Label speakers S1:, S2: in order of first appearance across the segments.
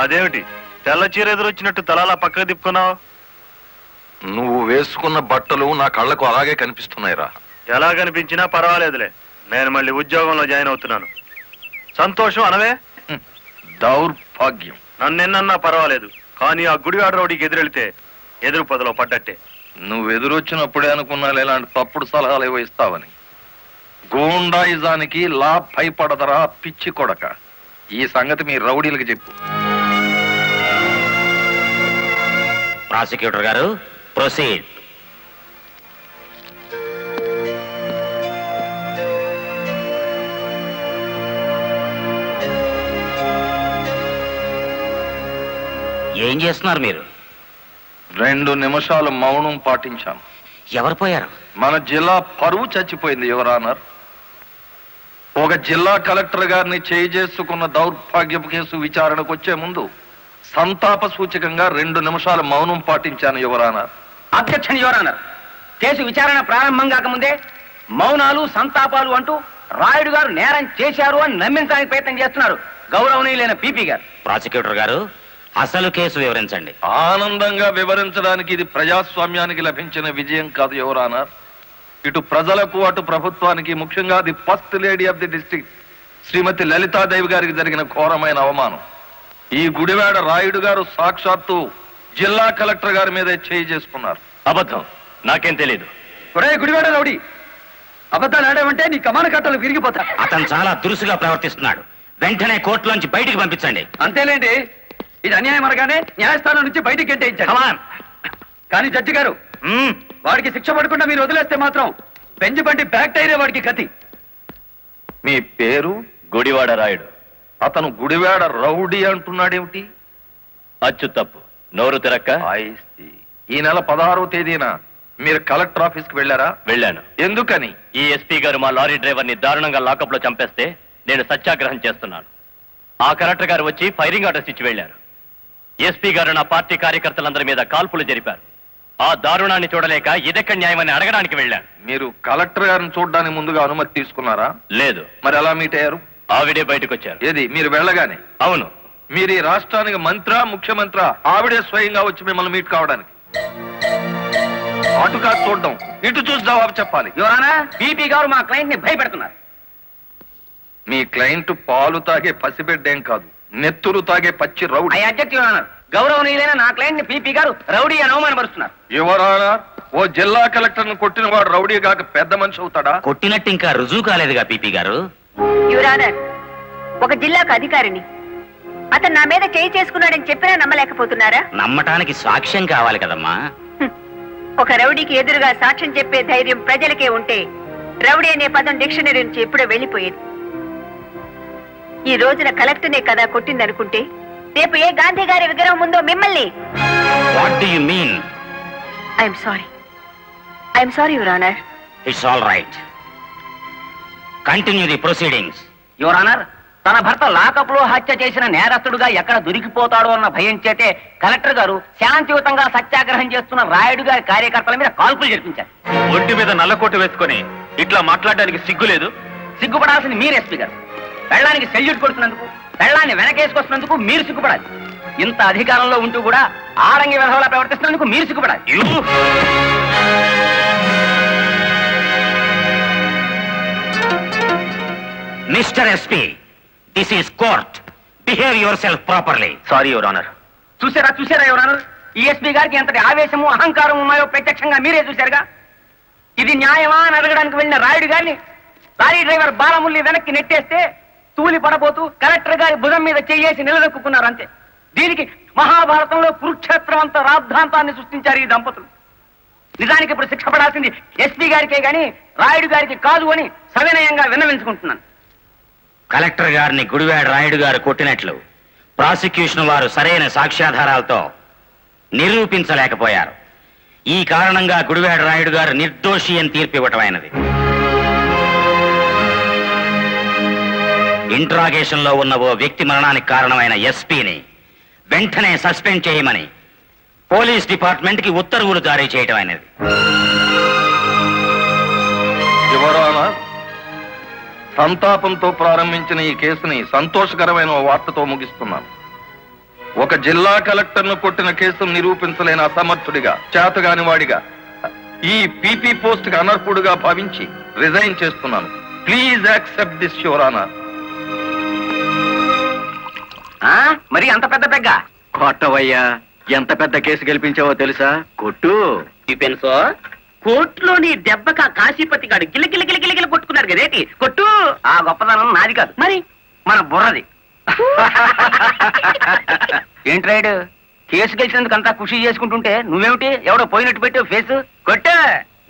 S1: అదేమిటి తెల్ల చీర ఎదురొచ్చినట్టు తలాలా పక్కకు తిప్పుకున్నావు?
S2: నువ్వు వేసుకున్న బట్టలు నా కళ్ళకు అలాగే కనిపిస్తున్నాయిరా.
S1: ఎలా కనిపించినా పర్వాలేదులే, నేను మళ్ళీ ఉద్యోగంలో జాయిన్ అవుతున్నాను. సంతోషం అనవే.
S2: దౌర్భాగ్యం.
S1: నన్నెన్నన్నా పర్వాలేదు, కానీ ఆ గుడివాడ రౌడీకి ఎదురెళ్తే ఎదురు పొదలో పడ్డట్టే.
S2: నువ్వు ఎదురొచ్చినప్పుడే అనుకున్నా ఇలాంటి తప్పుడు సలహాలు ఏవో ఇస్తావని. గూండాయిజానికి లా భయపడదరా పిచ్చి కొడక. ఈ సంగతి మీ రౌడీలకు చెప్పు.
S3: ప్రాసిక్యూటర్ గారు, ప్రొసీడ్. ఏం చేస్తున్నారు మీరు?
S2: 2 నిమిషాలు మౌనం పాటించాను.
S3: ఎవరు పోయారు?
S2: మన జిల్లా పరువు చచ్చిపోయింది యువరానర్. ఒక జిల్లా కలెక్టర్ గారిని చేసుకున్న దౌర్భాగ్యపు కేసు విచారణకు వచ్చే ముందు సంతాప సూచకంగా 2 నిమిషాలు మౌనం పాటించాను యువరానర్.
S4: Objection your honour. కేసు విచారణ ప్రారంభం కాకముందే మౌనాలు సంతాపాలు అంటూ రాయుడు గారు నేరం చేశారు అని నమ్మించడానికి ప్రయత్నం చేస్తున్నారు గౌరవనీయులైన పీపీ గారు.
S3: ప్రాసిక్యూటర్ గారు, అసలు కేసు వివరించండి.
S2: ఆనందంగా వివరించడానికి ఇది ప్రజాస్వామ్యానికి లభించిన విజయం కాదు యువరానర్. ఇటు ప్రజలకు అటు ప్రభుత్వానికి, ముఖ్యంగా the first lady of the district Shrimati Lalitadevi గారికి జరిగిన ఘోరమైన అవమానం. ఈ గుడివాడ రాయుడు గారు సాక్షాత్తు జిల్లా కలెక్టర్ గారి మీదే చేసుకున్నారు.
S1: అబద్ధం, నాకేం తెలియదు.
S4: గుడివాడ రౌడీ, అబద్ధాలు ఆడామంటే నీ కమాన కట్టలు విరిగిపోతా.
S3: అతను చాలా దురుసుగా ప్రవర్తిస్తున్నాడు. వెంటనే కోర్టులోంచి బయటికి పంపించండి.
S4: అంతేలేండి, ఇది అన్యాయం అనగానే న్యాయస్థానం నుంచి బయటికి గెంటేయించారు. కానీ జడ్జి గారు, వాడికి శిక్ష పడకుండా మీరు వదిలేస్తే మాత్రం బెంచ్ బండి బ్యాక్ టైరే వాడికి కతి.
S2: మీ పేరు?
S1: గుడివాడ రాయుడు.
S2: అతను గుడివాడ రౌడీ అంటున్నాడేమిటి?
S1: అచ్చు తప్పు, నోరు తిరక్క.
S2: ఈ నెల 16వ తేదీన మీరు కలెక్టర్ ఆఫీస్ కి వెళ్ళారా?
S1: వెళ్ళాను.
S2: ఎందుకని?
S1: ఈ ఎస్పీ గారు మా లారీ డ్రైవర్ ని దారుణంగా లాకప్ లో చంపేస్తే నేను సత్యాగ్రహం చేస్తున్నాను. ఆ కలెక్టర్ గారు వచ్చి ఫైరింగ్ ఆర్డర్స్ ఇచ్చి వెళ్లారు. ఎస్పీ గారు నా పార్టీ కార్యకర్తలందరి మీద కాల్పులు జరిపారు. ఆ దారుణాన్ని చూడలేక ఇదెక్కడ న్యాయమని అడగడానికి వెళ్ళాను.
S2: మీరు కలెక్టర్ గారిని చూడడానికి ముందుగా అనుమతి తీసుకున్నారా?
S1: లేదు.
S2: మరి ఎలా మీట్ అయ్యారు?
S1: ఆవిడే బయటకు వచ్చారు.
S2: ఏది, మీరు వెళ్ళగానే?
S1: అవును.
S2: మీరు ఈ రాష్ట్రానికి మంత్రా, ముఖ్యమంత్రి? ఆవిడే స్వయంగా వచ్చి మిమ్మల్ని మీట్ కావడానికి? అటు కాదు చూడడం, ఇటు చూసి జవాబు చెప్పాలి.
S4: యువరానా, పీపీ గారు మా క్లయింట్ ని భయపెడుతున్నారు.
S2: మీ క్లయింట్ పాలు తాగే పసిబిడ్డేం కాదు, నెత్తురు తాగే పచ్చి రౌడీ.
S4: I object your honour. గౌరవనీయులైన నా క్లయింట్ ని పీపీ గారు రౌడీ అని అవమానపరుస్తున్నారు.
S2: యువరానర్, ఓ జిల్లా కలెక్టర్ ను కొట్టిన వాడు రౌడీ కాక పెద్ద మనిషి అవుతాడా?
S3: కొట్టినట్టు ఇంకా రుజువు కాలేదుగా పీపీ గారు.
S5: యువరానర్, ఒక జిల్లాకు అధికారిని అతను నా మీద చేసుకున్నాడని చెప్పినా నమ్మలేకపోతున్నారా?
S3: నమ్మటానికి సాక్ష్యం కావాలి కదమ్మా.
S5: ఒక రౌడీకి ఎదురుగా సాక్ష్యం చెప్పే ధైర్యం ప్రజలకే ఉంటే రౌడీ అనే పదం డిక్షనరీ నుంచి ఎప్పుడో వెళ్ళిపోయేది. ఈ రోజున కలెక్టర్నే కదా కొట్టిందనుకుంటే రేపు ఏ గాంధీ గారి విగ్రహం ఉందో మిమ్మల్ని.
S3: What do you mean?
S5: I'm sorry your honour.
S3: It's all right. Continue the proceedings.
S4: Your honour, తన భర్త లాకప్ లో హత్య చేసిన నేరస్తుడుగా ఎక్కడ దొరికిపోతాడో అన్న భయం చేతే కలెక్టర్ గారు శాంతియుతంగా సత్యాగ్రహం చేస్తున్న రాయుడు గారి కార్యకర్తల మీద కాల్పులు జరిపించారు.
S1: ఒంటి మీద నల్లకోటు వేసుకొని ఇట్లా మాట్లాడడానికి సిగ్గులేదు?
S4: సిగ్గుపడాల్సింది మీరు ఎస్పీ గారు. పెళ్ళానికి సెల్యూట్ కొడుతున్నందుకు, పెళ్ళాన్ని వెనకేసుకొస్తున్నందుకు మీరు సిగ్గుపడాలి. ఇంత అధికారంలో ఉంటూ కూడా ఆడంగి విధవలా ప్రవర్తిస్తున్నందుకు మీరు సిగ్గుపడాలి.
S3: Mister SP, this is court. Behave yourself properly.
S1: Sorry your honour.
S4: చూసారా యువరానర్, ఈ ఎస్పీ గారికి ఎంతటి ఆవేశము అహంకారం ఉన్నాయో ప్రత్యక్షంగా మీరే చూశారుగా. ఇది న్యాయమా అని అడగడానికి వెళ్ళిన రాయుడు గారిని లారీ డ్రైవర్ బాలముల్లి వెనక్కి నెట్టేస్తే తూలి పడబోతూ కలెక్టర్ గారి భుజం మీద చేయేసి నిలదొక్కున్నారు అంతే. దీనికి మహాభారతంలో కురుక్షేత్రం అంత రాద్ధాంతాన్ని సృష్టించారు ఈ దంపతులు. నిజానికి ఇప్పుడు శిక్ష పడాల్సింది ఎస్పీ గారికే గాని రాయుడు గారికి కాదు అని సవినయంగా విన్నవించుకుంటున్నాను.
S3: కలెక్టర్ గారిని గుడివాడ రాయుడు గారు కొట్టినట్లు ప్రాసిక్యూషన్ వారు సరైన సాక్ష్యాధారాలతో నిరూపించలేకపోయారు. ఈ కారణంగా గుడివాడ రాయుడు గారు నిర్దోషి అని తీర్పు ఇవ్వటమైనది. ఇంట్రాగేషన్ లో ఉన్న ఓ వ్యక్తి మరణానికి కారణమైన ఎస్పీని వెంటనే సస్పెండ్ చేయమని పోలీస్ డిపార్ట్మెంట్ కి ఉత్తర్వులు జారీ చేయటం అయినది.
S2: సంతాపంతో ప్రారంభించిన ఈ కేసుని సంతోషకరమైన వార్తతో ముగిస్తున్నాను. ఒక జిల్లా కలెక్టర్ను కొట్టిన కేసును నిరూపించలేని అసమర్థుడిగా, చేతగాని వాడిగా, ఈ పీపీ పోస్ట్ కి అనర్హుడుగా భావించి రిజైన్ చేస్తున్నాను. Please accept this your honour.
S4: మరి అంత పెద్ద పెగ్గ
S1: కొట్టవయ్యా, ఎంత పెద్ద కేసు గెలిపించావో తెలుసా? కొట్టు.
S4: పెన్సో కోర్టులోని దెబ్బక కాశీపతి గాడు గిలగిల గిలగిల కొట్టుకున్నారు కదేటి, కొట్టు. ఆ గొప్పదనం నాది కాదు, మరి మన బుర్రది. ఏంటి రైడ్, కేసు గెలిచినందుకు అంతా ఖుషి చేసుకుంటుంటే నువ్వేమిటి ఎవడో పోయినట్టు పెట్టావు ఫేసు? కొట్టు.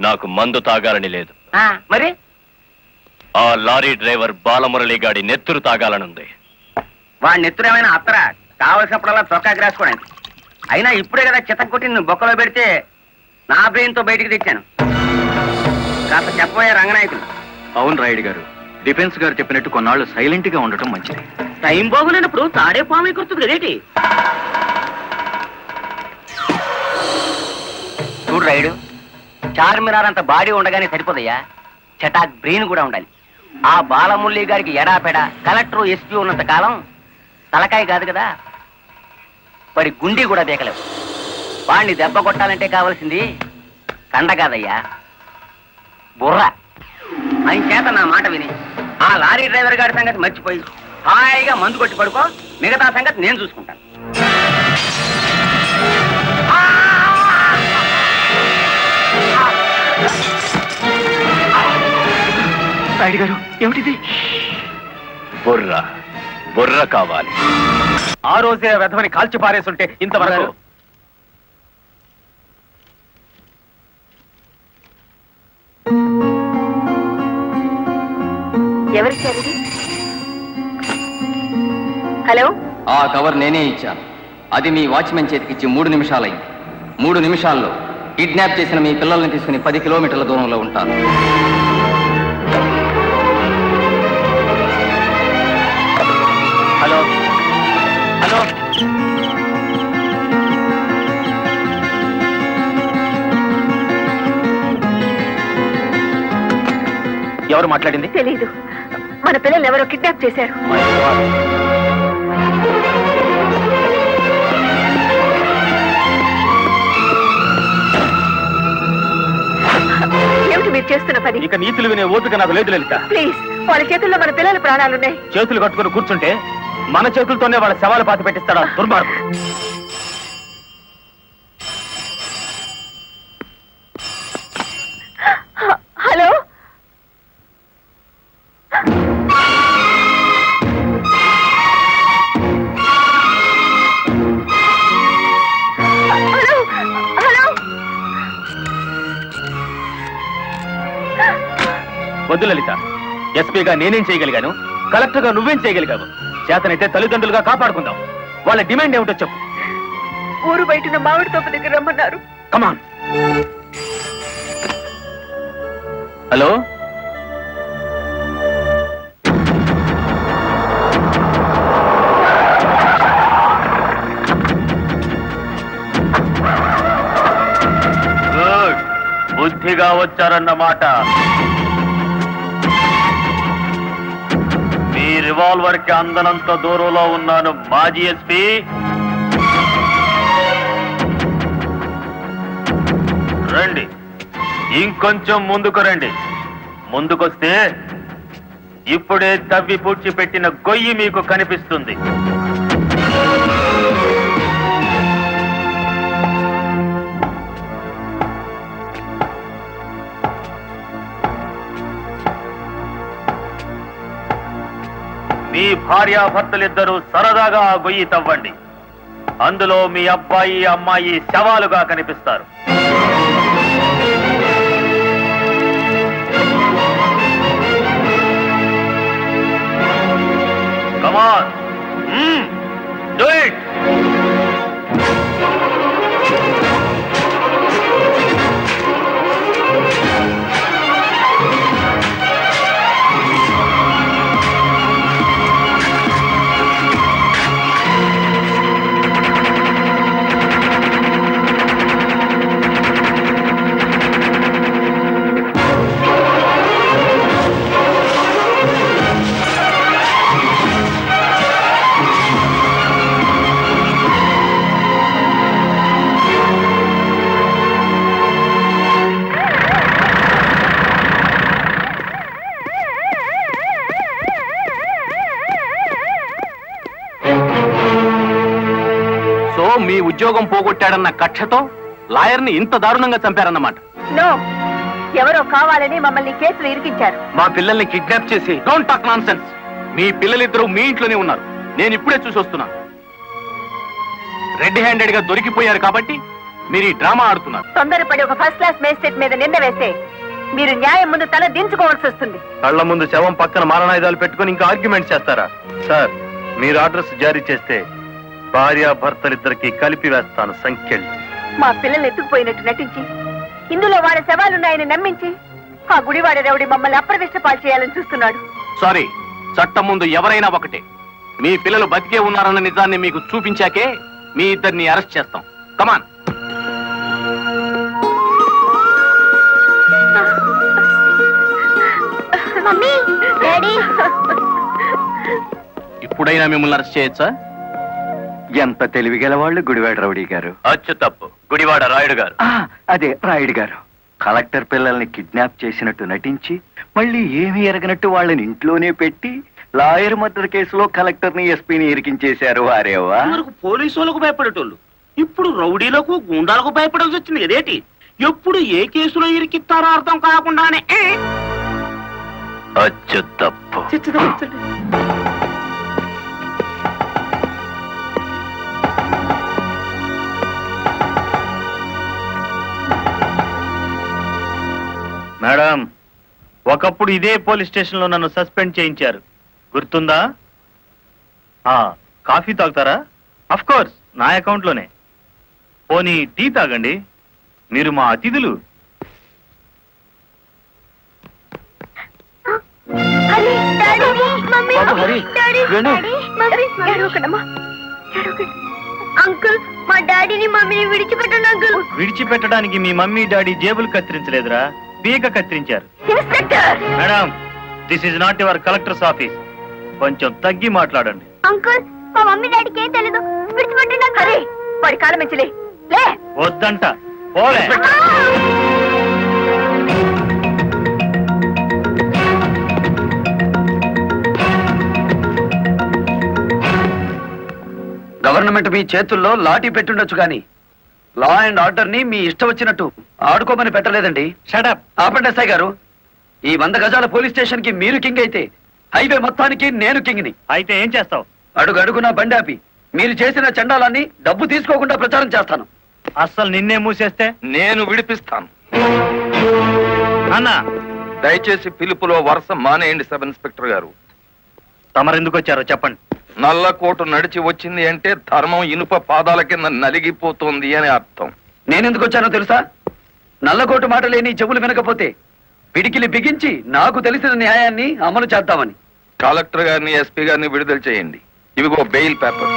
S1: నాకు మందు తాగాలని లేదు,
S4: మరి
S1: ఆ లారీ డ్రైవర్ బాలమురళి గాడి నెత్తురు తాగాలనుంది.
S4: వాడి నెత్తురు ఏమైనా అత్తరా, కావలసినప్పుడల్లా చొక్కాకి రాసుకోవడానికి. అయినా ఇప్పుడే కదా చిత్తం కొట్టి నువ్వు బొక్కలో పెడితే నా బ్రెయిన్ తో బయటికి తెచ్చాను. కాస్త చెప్పబోయే రంగనాయకులు.
S1: అవును రాయుడు గారు, డిఫెన్స్ గారు చెప్పినట్టు కొన్నాళ్ళు సైలెంట్ గా ఉండటం మంచిది.
S4: టైం బాగులేనప్పుడు తాడే పాము కుడుతుంది కదేటి. చూడు రైడు, చార్మినార్ అంత బాడీ ఉండగానే సరిపోదయ్యా, చటాక్ బ్రెయిన్ కూడా ఉండాలి. ఆ బాలమురళి గారికి ఎడాపెడా కలెక్టర్ ఎస్పీ ఉన్నంత కాలం తలకాయ కాదు కదా, వాడి గుండీ కూడా బేకలేవు. వాడిని దెబ్బ కొట్టాలంటే కావాల్సింది కండ కాదయ్యా, బుర్ర. ఆయన చేత నా మాట విని ఆ లారీ డ్రైవర్ గారి సంగతి మర్చిపోయి హాయిగా మందు కొట్టి పడుకో, మిగతా సంగతి నేను చూసుకుంటాను.
S1: రాయుడు గారు, ఏమిటిది? బుర్ర బుర్ర కావాలి.
S4: ఆ రోజే వెధవని కాల్చి పారేస్తుంటే ఇంతవరకు.
S5: ఎవరిచ్చారు ఇది? హలో,
S6: ఆ కవర్ నేనే ఇచ్చాను. అది మీ వాచ్మెన్ చేతికిచ్చి 3 నిమిషాలైంది. 3 నిమిషాల్లో కిడ్నాప్ చేసిన మీ పిల్లల్ని తీసుకుని 10 కిలోమీటర్ల దూరంలో ఉంటాను.
S4: హలో హలో, ఎవరు మాట్లాడింది?
S5: తెలీదు. మన పిల్లలు ఎవరో కిడ్నాప్ చేశారు. ఏమిటి మీరు చేస్తున్న పని?
S4: ఇక నీతులు వినే ఓపిక నాకు లేదు లలిత.
S5: ప్లీజ్, వాళ్ళ చేతుల్లో మన పిల్లల ప్రాణాలున్నాయి.
S4: చేతులు కట్టుకుని కూర్చుంటే మన చేతులతోనే వాళ్ళ శవాలు పాతి పెట్టిస్తాడా దుర్మార్గుడు.
S5: Hello, hello, hello.
S4: వద్దు లలిత, ఎస్పీగా నేనేం చేయగలిగాను, కలెక్టర్గా నువ్వేం చేయగలిగావు? చేతనైతే తల్లిదండ్రులుగా కాపాడుకుందాం. వాళ్ళ డిమాండ్ ఏమిటో చెప్పు.
S5: ఊరు బయట మామిడి తోపు దగ్గర రమ్మన్నారు.
S4: కమాన్. హలో, గుడ్, బుద్ధిగా వచ్చారన్నమాట. మీ రివాల్వర్ కి అందనంత దూరంలో ఉన్నాను మాజీ ఎస్పీ. రండి, ఇంకొంచెం ముందుకు రండి. ముందుకొస్తే ఇప్పుడే తవ్వి పూడ్చిపెట్టిన గొయ్యి మీకు కనిపిస్తుంది. మీ భార్యాభర్తలిద్దరూ సరదాగా ఆ గొయ్యి తవ్వండి. అందులో మీ అబ్బాయి అమ్మాయి శవాలుగా కనిపిస్తారు. Come on. Do it.
S1: ఉద్యోగం పోగొట్టాడన్న కక్షతో లాయర్ని ఇంత దారుణంగా చంపారన్నమాట.
S5: నో, ఎవరో కావాలని మమ్మల్ని కేసులు ఇరికించారు.
S1: మా పిల్లల్ని కిడ్నాప్ చేసి డోంట్ టాక్ నాన్ సెన్స్. మీ పిల్లలిద్దరూ మీ ఇంట్లోనే ఉన్నారు. నేను ఇప్పుడే చూసి వస్తున్నాను. రెడ్ హ్యాండెడ్ గా దొరికిపోయారు కాబట్టి మీరు ఈ డ్రామా ఆడుతున్నారు.
S5: తొందరపడి ఒక ఫస్ట్ క్లాస్ మేజిస్ట్రేట్ మీద నింద వేస్తే మీరు న్యాయం ముందు తల దించుకోవాల్సి వస్తుంది.
S1: కళ్ల ముందు శవం పక్కన మారణాయుధాలు పెట్టుకుని ఇంకా ఆర్గ్యుమెంట్ చేస్తారా? సార్, మీరు అడ్రస్ జారీ చేస్తే భార్యాభర్తలిద్దరికి కలిపి వేస్తాను సంఖ్యలు.
S5: మా పిల్లల్ని ఎత్తుకుపోయినట్టు నటించి ఇందులో వాళ్ళ శవాలున్నాయని నమ్మించి ఆ గుడివాడ రౌడీ మమ్మల్ని అప్రదిష్ట పాలు చేయాలని చూస్తున్నాడు.
S1: సారీ, చట్టం ముందు ఎవరైనా ఒకటే. మీ పిల్లలు బతికే ఉన్నారన్న నిజాన్ని మీకు చూపించాకే మీ ఇద్దరిని అరెస్ట్ చేస్తాం. కమాన్.
S5: Mummy, daddy.
S1: ఇప్పుడైనా మిమ్మల్ని అరెస్ట్ చేయొచ్చా?
S7: ఎంత తెలివిగల వాళ్ళు గుడివాడ రౌడీ గారు.
S1: అచ్చు తప్పు, గుడివాడ రాయుడు గారు.
S7: అదే రాయుడు గారు. కలెక్టర్ పిల్లల్ని కిడ్నాప్ చేసినట్టు నటించి మళ్ళీ ఏమీ ఎరగనట్టు వాళ్ళని ఇంట్లోనే పెట్టి లాయర్ మర్డర్ కేసులో కలెక్టర్ ని ఎస్పీని ఇరికించేశారు. వారేవా
S3: పోలీసు వాళ్ళకు భయపడేటోళ్ళు ఇప్పుడు రౌడీలకు గుండాలకు భయపడాల్సి వచ్చింది కదేటి? ఎప్పుడు ఏ కేసులో ఇరికిస్తారో అర్థం కాకుండానే
S1: అచ్చు తప్పు. మేడం, ఒకప్పుడు ఇదే పోలీస్ స్టేషన్ లో నన్ను సస్పెండ్ చేయించారు, గుర్తుందా? కాఫీ తాగుతారా? అఫ్ కోర్స్, నా అకౌంట్ లోనే. పోనీ టీ తాగండి, మీరు మా అతిథులు.
S5: అంకుల్, మా డాడీని మమ్మీని విడిచిపెట్టండి అంకుల్.
S1: విడిచిపెట్టడానికి మీ మమ్మీ డాడీ జేబులు కత్తిరించలేదురా, పీక కత్తిరించారు.
S5: Inspector!
S1: Madam, this is not your collector's office. కొంచెం తగ్గి మాట్లాడండి.
S5: అంకుల్, మా మమ్మీ డాడీకి ఏం తెలీదు, విడిచిపెట్టండి. అరే, వాడి కాలం మంచిలే. లే,
S1: వద్దంట, పోలే.
S7: గవర్నమెంట్ మీ చేతుల్లో లాఠీ పెట్టుండొచ్చు కానీ లా అండ్ ఆర్డర్ ని మీ ఇష్టం వచ్చినట్టు ఆడుకోమని పెట్టలేదండి.
S1: షటప్.
S7: ఆపండి ఎస్ఐ గారు. ఈ 100 గజాల పోలీస్ స్టేషన్ కి మీరు కింగ్ అయితే హైవే మొత్తానికి నేను కింగ్ని.
S1: అయితే ఏం చేస్తావు?
S7: అడుగు అడుగున బండి ఆపి మీరు చేసిన చండాలాన్ని డబ్బు తీసుకోకుండా ప్రచారం చేస్తాను.
S1: అస్సలు నిన్నే మూసేస్తే
S2: నేను విడిపిస్తాను.
S1: అన్నా,
S2: దయచేసి పిలుపులో వరుస మానేయండి సబ్ ఇన్స్పెక్టర్ గారు.
S1: తమరెందుకు వచ్చారో చెప్పండి.
S2: నల్లకోటు నడిచి వచ్చింది అంటే ధర్మం ఇనుప పాదాల కింద నలిగిపోతుంది అని అర్థం.
S7: నేనెందుకు వచ్చానో తెలుసా? నల్లకోటు మాట లేని చెవులు వినకపోతే పిడికిలి బిగించి నాకు తెలిసిన న్యాయాన్ని అమలు చేద్దామని.
S2: కలెక్టర్ గారిని, ఎస్పీ గారిని విడుదల చేయండి. ఇవిగో బెయిల్ పేపర్.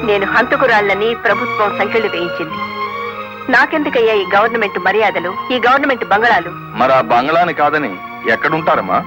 S5: నేను హంతకురాళ్ళని ప్రభుత్వం సంఖ్యలు వేయించింది. నాకెందుకయ్యా ఈ గవర్నమెంట్ మర్యాదలు, ఈ గవర్నమెంట్ బంగళాలు?
S2: మరి ఆ బంగ్లాని కాదని ఎక్కడుంటారమ్మా?